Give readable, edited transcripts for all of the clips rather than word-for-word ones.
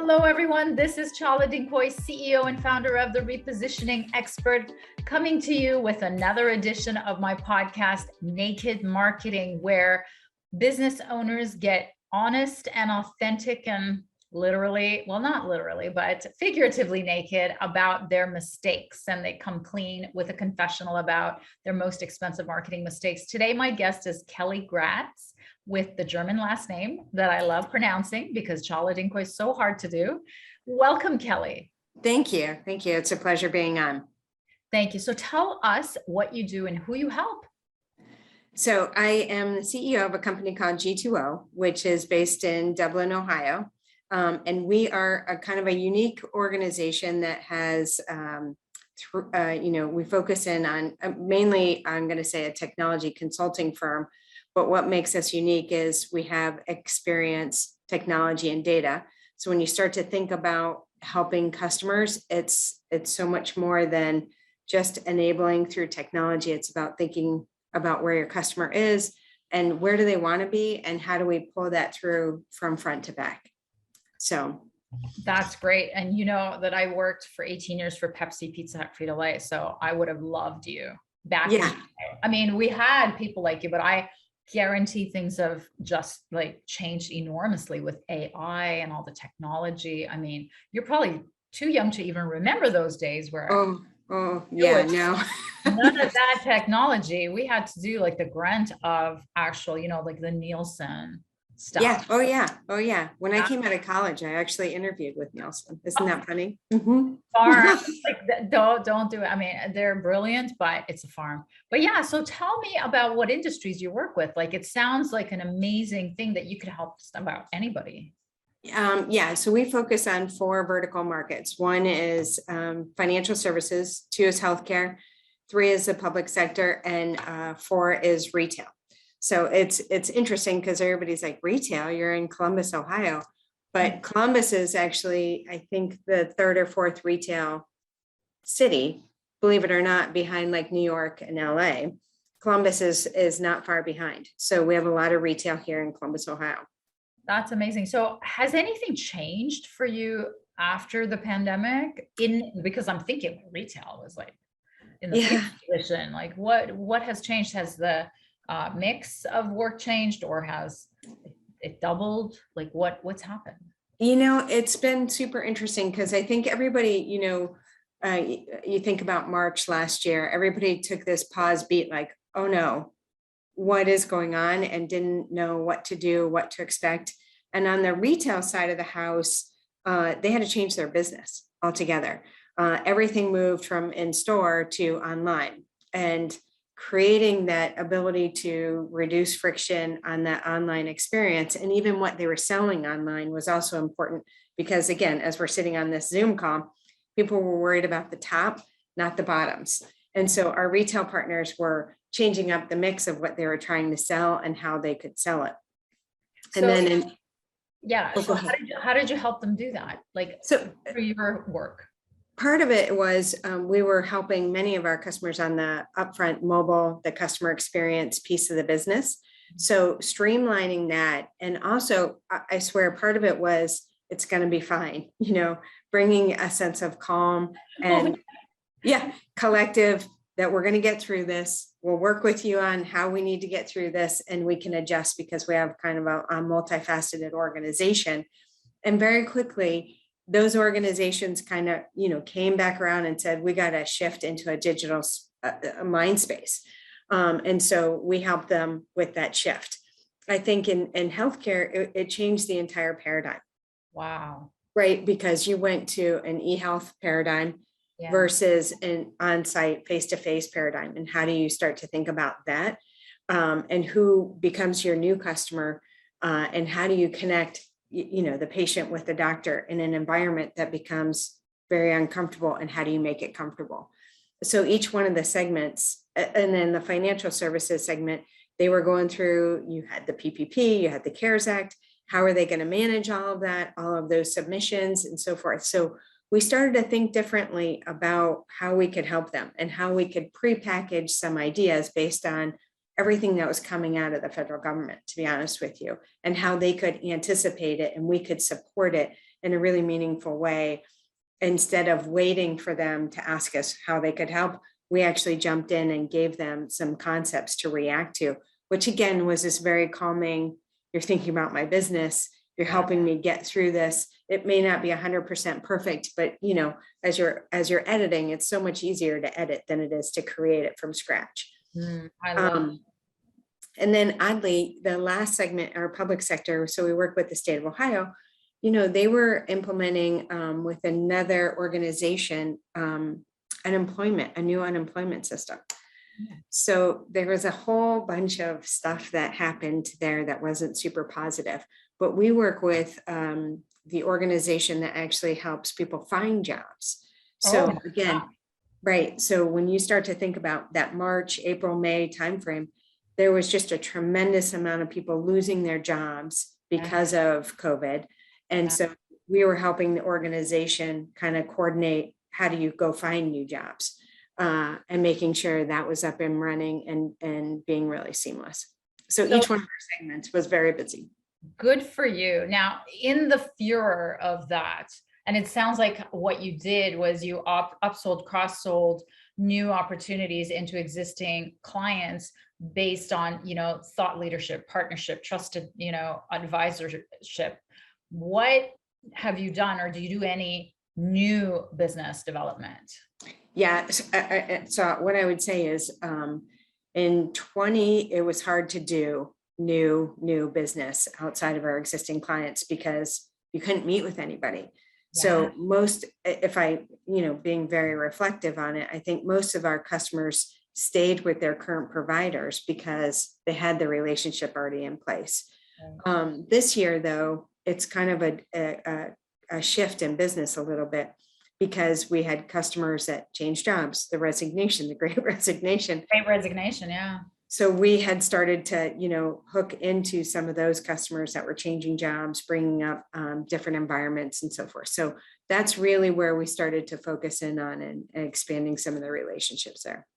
Hello, everyone. This is Chala, Dincoy, CEO and founder of The Repositioning Expert, coming to you with another edition of my podcast, Naked Marketing, where business owners get honest and authentic and literally, well, not literally, but figuratively naked about their mistakes. And they come clean with a confessional about their most expensive marketing mistakes. Today, my guest is Kelly Gratz, with the German last name that I love pronouncing because Chala Dincoy is so hard to do. Welcome, Kelly. Thank you. Thank you. It's a pleasure being on. Thank you. So tell us what you do and who you help. So I am the CEO of a company called G2O, which is based in Dublin, Ohio. And we are a kind of a unique organization that has, we focus in on mainly, I'm going to say, a technology consulting firm. But what makes us unique is we have experience, technology, and data. So when you start to think about helping customers, it's so much more than just enabling through technology. It's about thinking about where your customer is and where do they want to be and how do we pull that through from front to back. So that's great. And you know that I worked for 18 years for Pepsi, Pizza Hut, Frito-Lay. So I would have loved you back. Yeah. I mean, we had people like you, but I guarantee things have just like changed enormously with AI and all the technology. I mean, you're probably too young to even remember those days where none of that technology. We had to do like the grunt of actual, like the Nielsen stuff. Yeah. Oh yeah. When I came out of college, I actually interviewed with Nielsen. Isn't that funny? Mm-hmm. Farm, like don't do it. I mean, they're brilliant, but it's a farm. But yeah, so tell me about what industries you work with. Like, it sounds like an amazing thing that you could help just about anybody. So we focus on 4 vertical markets. 1 is financial services, 2 is healthcare, 3 is the public sector, and 4 is retail. So it's interesting because everybody's like, retail, you're in Columbus, Ohio. But Columbus is actually, I think, the 3rd or 4th retail city, believe it or not, behind like New York and LA. Columbus is not far behind. So we have a lot of retail here in Columbus, Ohio. That's amazing. So has anything changed for you after the pandemic? Because I'm thinking retail was like in the position. Like what has changed? Has the mix of work changed, or has it doubled? Like what's happened? It's been super interesting because I think everybody, you think about March last year, everybody took this pause beat like, oh no, what is going on, and didn't know what to do, what to expect. And on the retail side of the house, they had to change their business altogether. Everything moved from in-store to online, and creating that ability to reduce friction on that online experience. And even what they were selling online was also important because, again, as we're sitting on this Zoom call, people were worried about the top, not the bottoms. And so our retail partners were changing up the mix of what they were trying to sell and how they could sell it. And so how did you help them do that? Like, so for your work? Part of it was we were helping many of our customers on the upfront mobile, the customer experience piece of the business. So streamlining that. And also, I swear, part of it was it's going to be fine, bringing a sense of calm and collective that we're going to get through this. We'll work with you on how we need to get through this, and we can adjust because we have kind of a multifaceted organization. And very quickly, those organizations kind of, came back around and said, we got to shift into a digital mind space. And so we helped them with that shift. I think in healthcare, it changed the entire paradigm. Wow. Right. Because you went to an e-health paradigm versus an on-site face-to-face paradigm. And how do you start to think about that? And who becomes your new customer? And how do you connect the patient with the doctor in an environment that becomes very uncomfortable, and how do you make it comfortable? So each one of the segments, and then the financial services segment, they were going through, you had the PPP, you had the CARES Act. How are they going to manage all of that, all of those submissions and so forth? So we started to think differently about how we could help them and how we could prepackage some ideas based on everything that was coming out of the federal government, to be honest with you, and how they could anticipate it and we could support it in a really meaningful way. Instead of waiting for them to ask us how they could help, we actually jumped in and gave them some concepts to react to, which again was this very calming, you're thinking about my business, you're helping me get through this. It may not be 100% perfect, but you know, as you're editing, it's so much easier to edit than it is to create it from scratch. I love And then oddly, the last segment, our public sector, so we work with the state of Ohio, you know, they were implementing with another organization, a new unemployment system. So there was a whole bunch of stuff that happened there that wasn't super positive, but we work with the organization that actually helps people find jobs. So again, right. So when you start to think about that March, April, May timeframe, there was just a tremendous amount of people losing their jobs because of COVID. And so we were helping the organization kind of coordinate, how do you go find new jobs, and making sure that was up and running and being really seamless. So each one of our segments was very busy. Good for you. Now, in the furor of that, and it sounds like what you did was you upsold, cross-sold new opportunities into existing clients based on, you know, thought leadership, partnership, trusted, you know, advisorship. What have you done, or do you do any new business development? Yeah. So what I would say is in 20, it was hard to do new business outside of our existing clients because you couldn't meet with anybody. So most, if I, you know, being very reflective on it, I think most of our customers stayed with their current providers because they had the relationship already in place. This year, though, it's kind of a shift in business a little bit because we had customers that changed jobs, the great resignation. Great resignation, yeah. So we had started to, you know, hook into some of those customers that were changing jobs, bringing up different environments and so forth. So that's really where we started to focus in on and expanding some of the relationships there.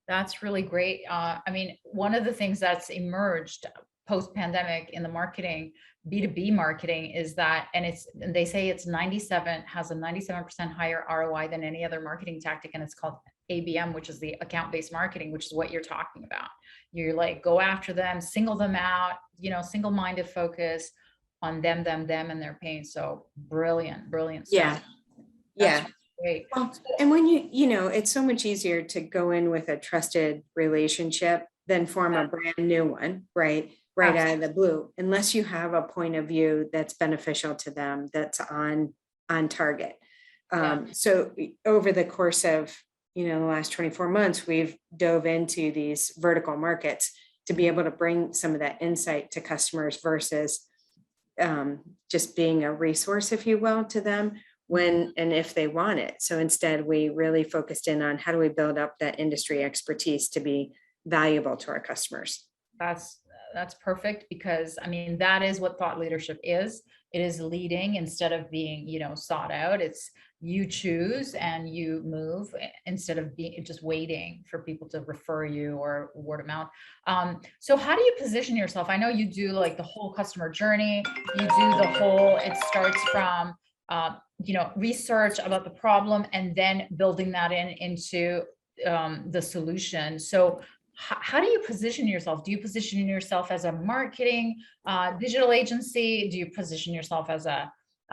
That's really great. I mean, one of the things that's emerged post-pandemic in the marketing, B2B marketing, is that, and they say it's has a 97% higher ROI than any other marketing tactic, and it's called ABM, which is the account-based marketing, which is what you're talking about. You're like, go after them, single them out, you know, single-minded focus on them and their pain. So brilliant stuff. Yeah. Great. Well, and when you know, it's so much easier to go in with a trusted relationship than form a brand new one, right out of the blue, unless you have a point of view that's beneficial to them, that's on target. So over the course of, you know, the last 24 months, we've dove into these vertical markets to be able to bring some of that insight to customers versus just being a resource, if you will, to them when and if they want it. So instead, we really focused in on how do we build up that industry expertise to be valuable to our customers. That's perfect, because I mean, that is what thought leadership is. It is leading instead of being, you know, sought out. It's you choose and you move instead of being just waiting for people to refer you or word of mouth. So how do you position yourself? I know you do like the whole customer journey. You do the whole, it starts from, you know, research about the problem and then building that into the solution. So how do you position yourself? Do you position yourself as a marketing digital agency? Do you position yourself as a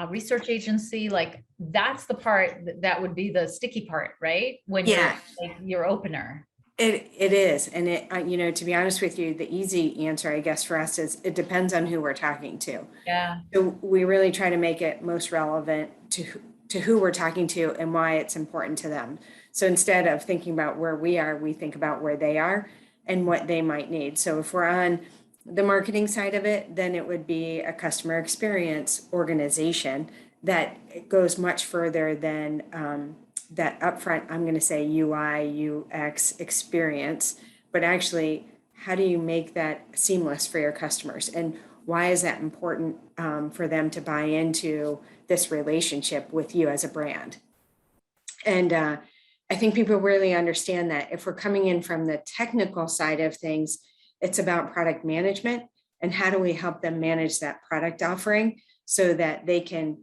research agency? Like, that's the part that would be the sticky part, right? When you're like your opener. It is. And it, you know, to be honest with you, the easy answer, I guess, for us is it depends on who we're talking to. Yeah. So we really try to make it most relevant to who we're talking to and why it's important to them. So instead of thinking about where we are, we think about where they are and what they might need. So if we're on the marketing side of it, then it would be a customer experience organization that goes much further than that upfront, I'm going to say UI, UX experience, but actually, how do you make that seamless for your customers? And why is that important for them to buy into this relationship with you as a brand? And I think people really understand that if we're coming in from the technical side of things, it's about product management and how do we help them manage that product offering so that they can,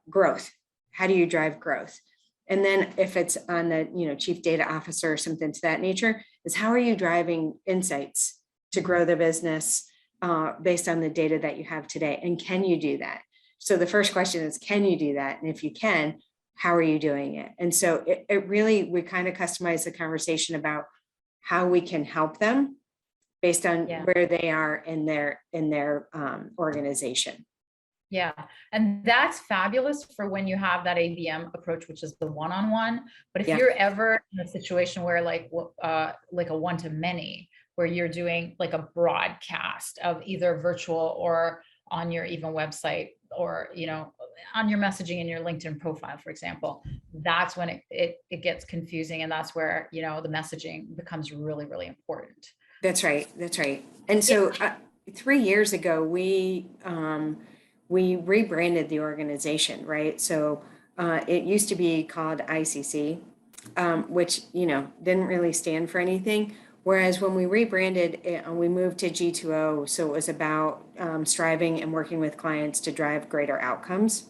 growth. How do you drive growth? And then if it's on the, chief data officer or something to that nature, is how are you driving insights to grow the business based on the data that you have today? And can you do that? So the first question is, can you do that? And if you can, how are you doing it? And so it really, we kind of customize the conversation about how we can help them based on where they are in their organization. Yeah. And that's fabulous for when you have that ABM approach, which is the one-on-one. But if you're ever in a situation where like a one-to-many, where you're doing like a broadcast of either virtual or on your even website, or, on your messaging in your LinkedIn profile, for example, that's when it gets confusing. And that's where, the messaging becomes really, really important. That's right. And so 3 years ago, we rebranded the organization, right? So it used to be called ICC, which, didn't really stand for anything. Whereas when we rebranded it, we moved to G2O. So it was about striving and working with clients to drive greater outcomes.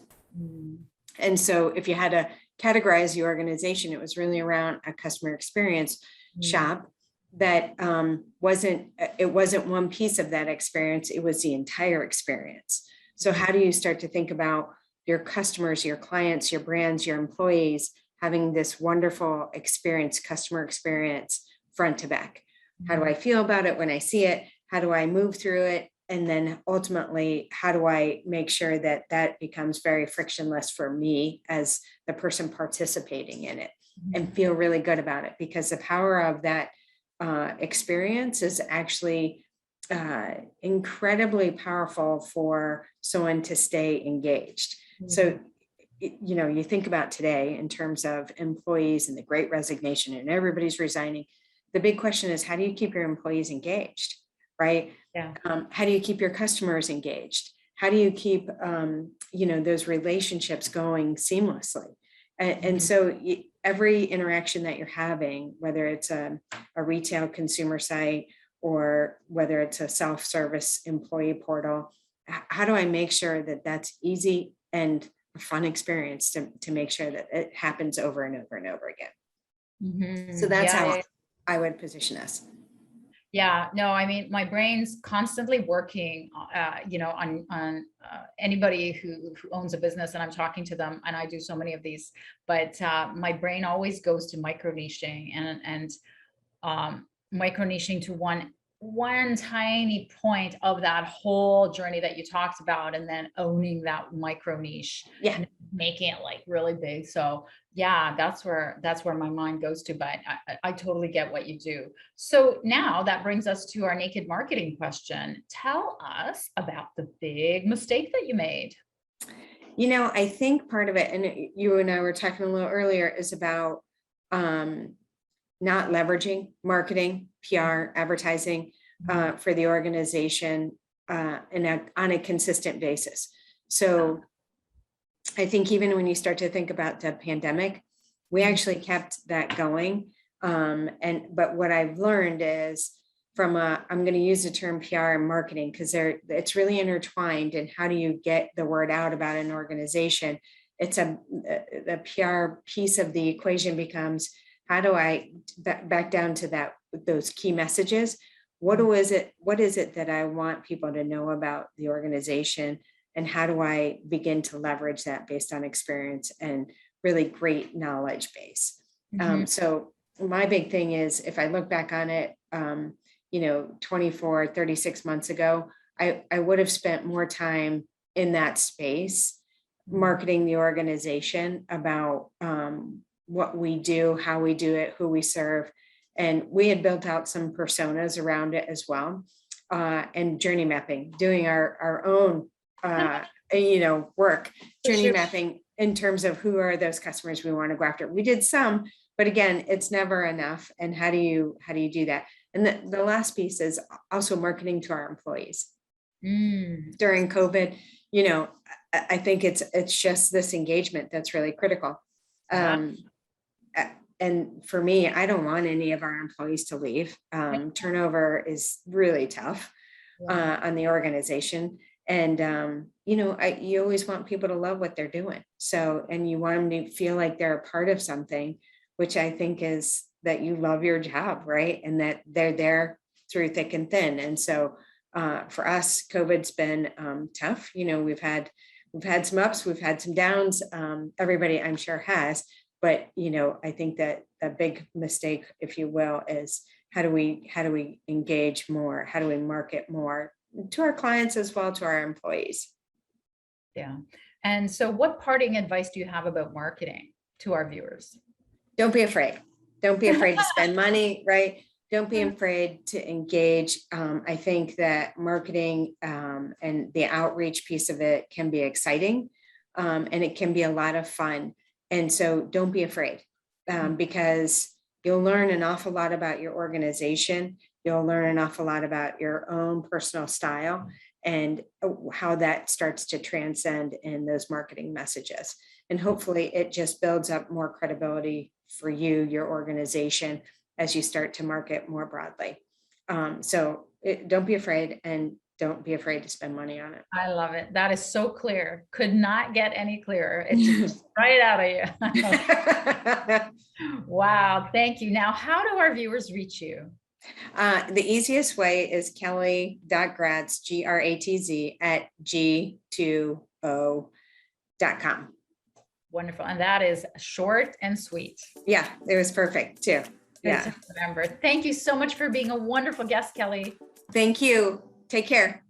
And so if you had to categorize the organization, it was really around a customer experience shop that it wasn't one piece of that experience. It was the entire experience. So how do you start to think about your customers, your clients, your brands, your employees having this wonderful experience, customer experience front to back? How do I feel about it when I see it? How do I move through it? And then ultimately, how do I make sure that that becomes very frictionless for me as the person participating in it and feel really good about it? Because the power of that experience is actually incredibly powerful for someone to stay engaged. So, you think about today in terms of employees and the great resignation and everybody's resigning. The big question is, how do you keep your employees engaged, right? Yeah. How do you keep your customers engaged? How do you keep, those relationships going seamlessly? And so every interaction that you're having, whether it's a retail consumer site or whether it's a self-service employee portal, how do I make sure that that's easy and a fun experience to make sure that it happens over and over and over again? So that's how I would position us. Yeah, no, I mean, my brain's constantly working, on anybody who owns a business, and I'm talking to them, and I do so many of these, but my brain always goes to micro niching and micro niching to one tiny point of that whole journey that you talked about, and then owning that micro niche and making it like really big. So yeah, that's where my mind goes to, but I totally get what you do. So now that brings us to our naked marketing question. Tell us about the big mistake that you made. I think part of it, and you and I were talking a little earlier, is about not leveraging marketing, PR, advertising for the organization on a consistent basis. So I think even when you start to think about the pandemic, we actually kept that going. But what I've learned is I'm going to use the term PR and marketing because it's really intertwined. And how do you get the word out about an organization? The PR piece of the equation becomes, how do I back down to those key messages? What is it that I want people to know about the organization? And how do I begin to leverage that based on experience and really great knowledge base? So my big thing is, if I look back on it, 24, 36 months ago, I would have spent more time in that space, marketing the organization about what we do, how we do it, who we serve. And we had built out some personas around it as well. And journey mapping, doing our own work, journey mapping in terms of who are those customers we want to go after. We did some, but again, it's never enough. And how do you do that? And the last piece is also marketing to our employees. During COVID, I think it's just this engagement that's really critical. And for me, I don't want any of our employees to leave. Turnover is really tough on the organization. And, you always want people to love what they're doing. So, and you want them to feel like they're a part of something, which I think is that you love your job, right? And that they're there through thick and thin. And so for us, COVID's been tough. We've had some ups, we've had some downs. Everybody, I'm sure, has. But I think that the big mistake, if you will, is how do we engage more? How do we market more to our clients as well to our employees? Yeah. And so what parting advice do you have about marketing to our viewers? Don't be afraid. Don't be afraid to spend money, right? Don't be afraid to engage. I think that marketing and the outreach piece of it can be exciting, and it can be a lot of fun. And so don't be afraid, because you'll learn an awful lot about your organization. You'll learn an awful lot about your own personal style and how that starts to transcend in those marketing messages. And hopefully it just builds up more credibility for you, your organization, as you start to market more broadly. Don't be afraid, and don't be afraid to spend money on it. I love it. That is so clear. Could not get any clearer. It's just right out of you. Wow. Thank you. Now, how do our viewers reach you? The easiest way is Kelly.Gratz, Gratz @g2o.com. Wonderful. And that is short and sweet. Yeah, it was perfect too. Yeah. Remember. Thank you so much for being a wonderful guest, Kelly. Thank you. Take care.